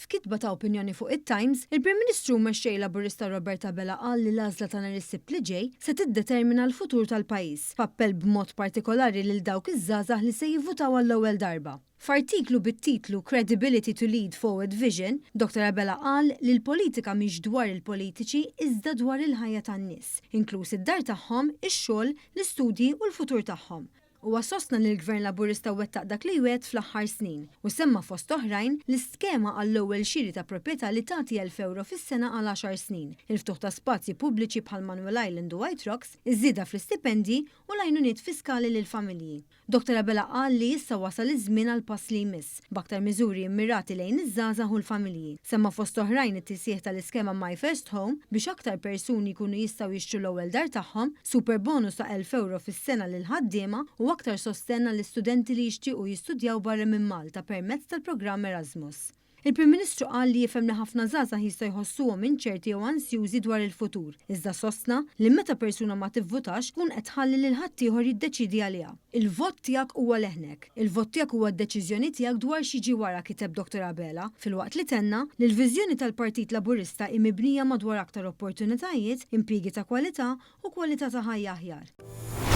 F'kitba ta' opinjoni fuq it-Times, il-Prim Ministru mexxej Laburista Roberta Bella qal li l-għażla ta' nhar is-Sibt li ġej se tiddetermina l-futur tal-pajjiż, f'appell b'mod partikolari lil dawk iż-żgħażagħ li se jivvutaw għall-ewwel darba. F'artiklu bit-titlu Credibility to Lead Forward Vision, Dr. Bella qal li l-politika mhix dwar il-politiċi iżda dwar il-ħajja tan-nies, inkluż id-dar tagħhom, ix-xogħol, l-istudji u l-futur tagħhom. Huwa sostna li l-Gvern Laburista wettaq dak li wet fl-aħħar snin u semma fost oħrajn l-iskema għall-ewwel xiri ta' proprjetà li tagħti €1000 fis-sena għal 10 snin, il-ftuħ ta' spazji pubbliċi bħal Manuel Island u White Rocks, iż-żieda fl-istipendji u l-għajnuniet fiskali lill-familji. Dr. Bella qal li issa wasal iż-żmien għal pass li jmiss, b'aktar miżuri immirati lejn iż-żgħażagħ u l-familji. Semma fost oħrajn it-tisjieħ tal-iskema My First Home biex aktar persuni jkunu jistgħu jixtru l-ewwel dar tagħhom, super bonus ta' €1000 fis-sena lil ħaddiema u aktar sostenna l-istudenti li jixtiequ jistudjaw barra minn Malta permezz tal-programm Erasmus. Il-Prim Ministru qal li jifhem li ħafna żgħażagħ jistgħu jħossuhom inċerti jew ansjużi dwar il-futur, iżda sostna li meta persuna ma tivvutax tkun qed tħalli lil ħaddieħor jiddeċiedi għaliha. Il-vot tiegħek huwa leħnek. Il-vot tiegħek huwa d-deċiżjoni tiegħek dwar x'jiġi wara, kiteb Dr. Bella, filwaqt li tenna li l-viżjoni tal-Partit Laburista hi mibnija madwar aktar opportunitajiet, impjiegi ta' kwalità u kwalità ta' ħajja aħjar.